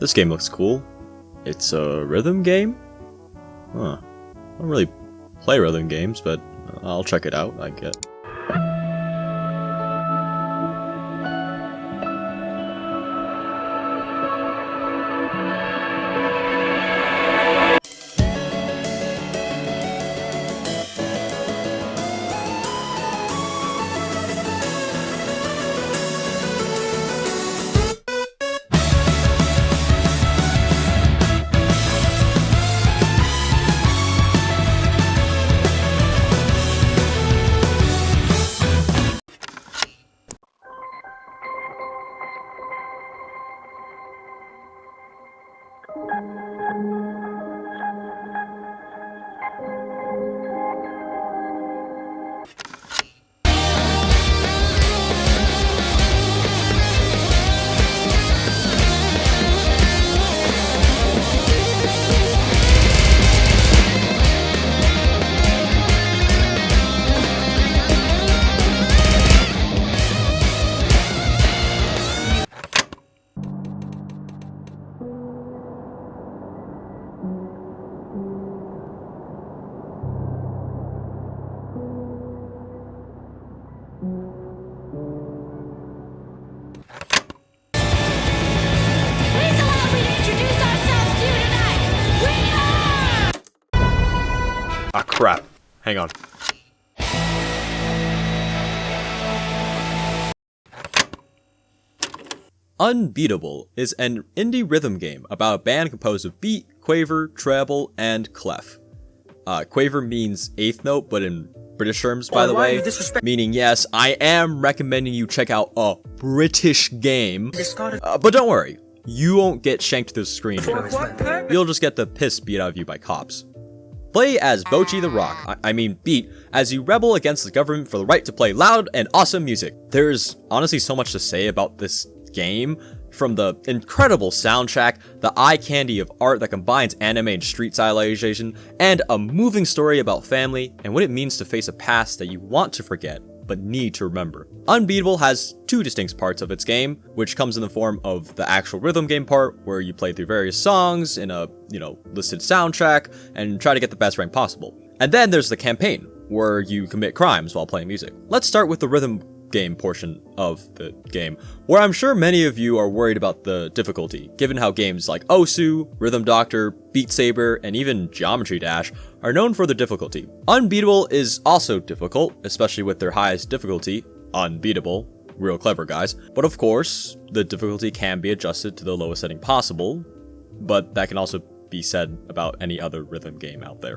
This game looks cool. It's a rhythm game? Huh. I don't really play rhythm games, but I'll check it out, I guess. Ah, crap. Hang on. Unbeatable is an indie rhythm game about a band composed of beat, quaver, treble, and clef. Quaver means eighth note, but in British terms, by the way, meaning yes, I am recommending you check out a British game, but don't worry, you won't get shanked through the screen. You'll just get the piss beat out of you by cops. Play as Bochi the Rock, I mean Beat, as you rebel against the government for the right to play loud and awesome music. There's honestly so much to say about this game, from the incredible soundtrack, the eye candy of art that combines anime and street stylization, and a moving story about family and what it means to face a past that you want to forget but need to remember. Unbeatable has two distinct parts of its game, which comes in the form of the actual rhythm game part, where you play through various songs in a, listed soundtrack and try to get the best rank possible. And then there's the campaign, where you commit crimes while playing music. Let's start with the rhythm game portion of the game, where I'm sure many of you are worried about the difficulty, given how games like Osu, Rhythm Doctor, Beat Saber, and even Geometry Dash are known for their difficulty. Unbeatable is also difficult, especially with their highest difficulty, Unbeatable. Real clever guys. But of course, the difficulty can be adjusted to the lowest setting possible, but that can also be said about any other rhythm game out there.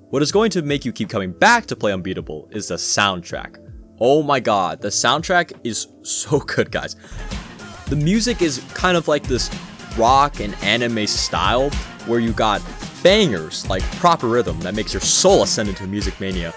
What is going to make you keep coming back to play Unbeatable is the soundtrack. Oh my god, the soundtrack is so good, guys. The music is kind of like this rock and anime style, where you got bangers like proper rhythm that makes your soul ascend into music mania.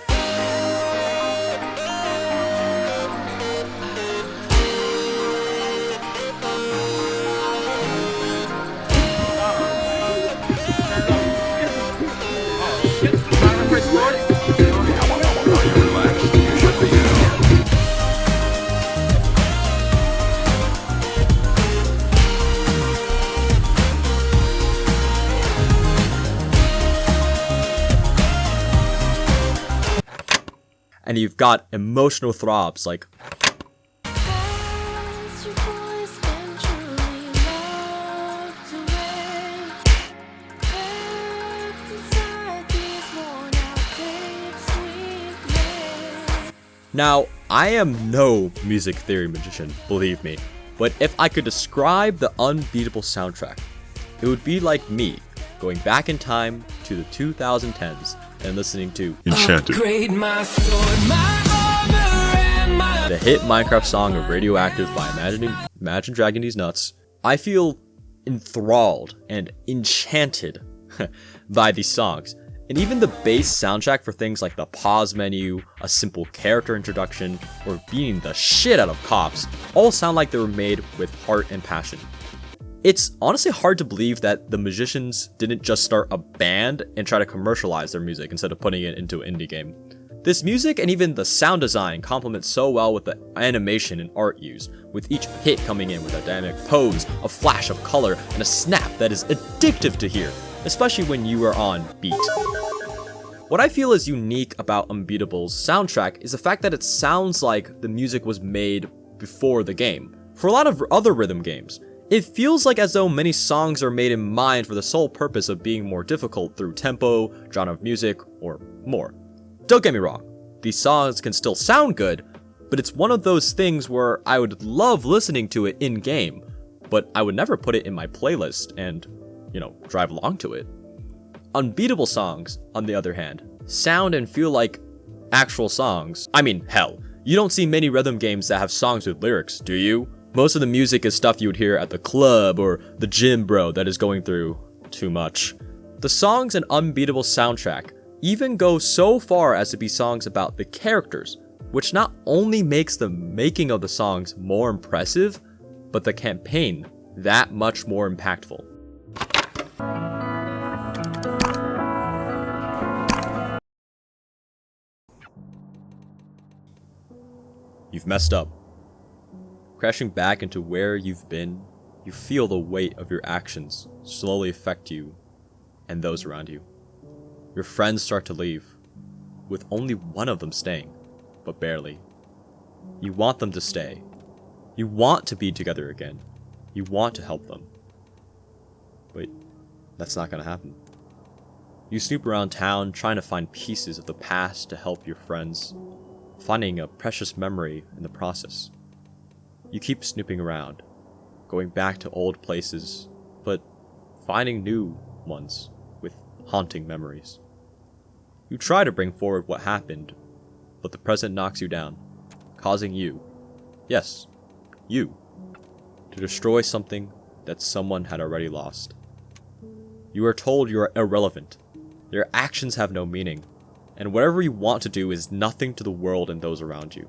And you've got emotional throbs like now, I am no music theory magician, believe me, but if I could describe the Unbeatable soundtrack, it would be like me going back in time to the 2010s and listening to Enchanted, the hit Minecraft song of Radioactive by Imagine Dragging These Nuts. I feel enthralled and enchanted by these songs. And even the bass soundtrack for things like the pause menu, a simple character introduction, or beating the shit out of cops all sound like they were made with heart and passion. It's honestly hard to believe that the musicians didn't just start a band and try to commercialize their music instead of putting it into an indie game. This music and even the sound design complement so well with the animation and art used, with each hit coming in with a dynamic pose, a flash of color, and a snap that is addictive to hear, especially when you are on beat. What I feel is unique about Unbeatable's soundtrack is the fact that it sounds like the music was made before the game. For a lot of other rhythm games, it feels like as though many songs are made in mind for the sole purpose of being more difficult through tempo, genre of music, or more. Don't get me wrong, these songs can still sound good, but it's one of those things where I would love listening to it in-game, but I would never put it in my playlist and, drive along to it. Unbeatable songs, on the other hand, sound and feel like actual songs. I mean, hell, you don't see many rhythm games that have songs with lyrics, do you? Most of the music is stuff you would hear at the club or the gym bro that is going through too much. The songs in Unbeatable soundtrack even go so far as to be songs about the characters, which not only makes the making of the songs more impressive, but the campaign that much more impactful. You've messed up. Crashing back into where you've been, you feel the weight of your actions slowly affect you and those around you. Your friends start to leave, with only one of them staying, but barely. You want them to stay. You want to be together again. You want to help them. But that's not gonna happen. You snoop around town trying to find pieces of the past to help your friends, finding a precious memory in the process. You keep snooping around, going back to old places, but finding new ones with haunting memories. You try to bring forward what happened, but the present knocks you down, causing you, yes, you, to destroy something that someone had already lost. You are told you are irrelevant, your actions have no meaning, and whatever you want to do is nothing to the world and those around you.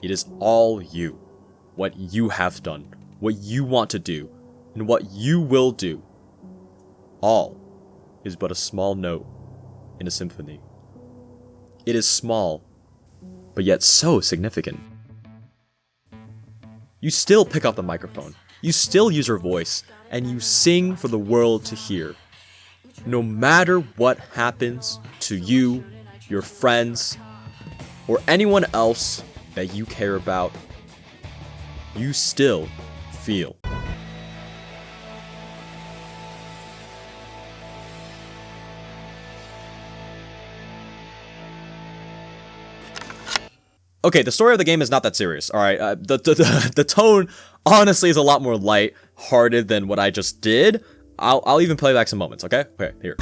It is all you. What you have done, what you want to do, and what you will do. All is but a small note in a symphony. It is small, but yet so significant. You still pick up the microphone, you still use your voice, and you sing for the world to hear. No matter what happens to you, your friends, or anyone else that you care about, you still feel. Okay, the story of the game is not that serious, alright? The tone, honestly, is a lot more light-hearted than what I just did. I'll even play back some moments, okay? Okay, here.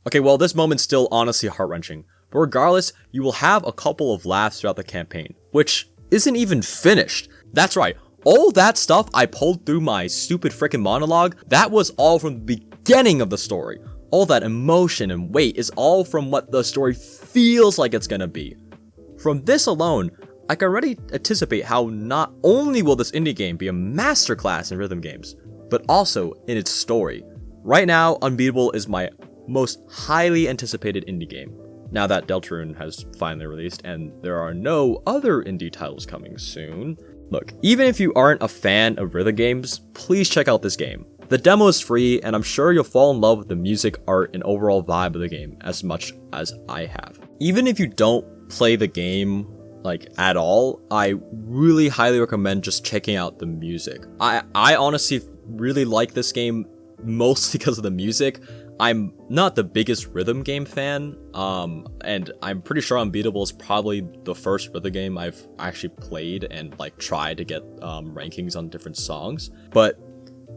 Okay, well, this moment's still honestly heart-wrenching, but regardless, you will have a couple of laughs throughout the campaign, which isn't even finished. That's right, all that stuff I pulled through my stupid frickin' monologue, that was all from the beginning of the story. All that emotion and weight is all from what the story feels like it's gonna be. From this alone, I can already anticipate how not only will this indie game be a masterclass in rhythm games, but also in its story. Right now, Unbeatable is my most highly anticipated indie game, now that Deltarune has finally released and there are no other indie titles coming soon. Look, even if you aren't a fan of rhythm games, please check out this game. The demo is free, and I'm sure you'll fall in love with the music, art, and overall vibe of the game as much as I have. Even if you don't play the game at all, I really highly recommend just checking out the music. I honestly really like this game mostly because of the music. I'm not the biggest rhythm game fan, and I'm pretty sure Unbeatable is probably the first rhythm game I've actually played and like tried to get rankings on different songs. But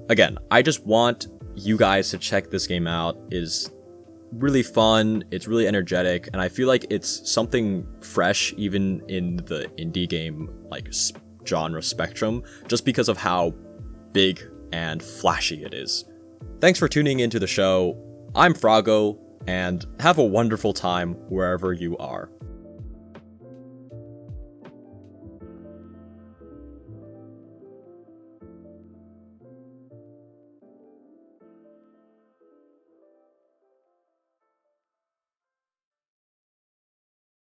again, I just want you guys to check this game out. It is really fun, it's really energetic, and I feel like it's something fresh even in the indie game like genre spectrum, just because of how big and flashy it is. Thanks for tuning into the show. I'm Frago, and have a wonderful time wherever you are.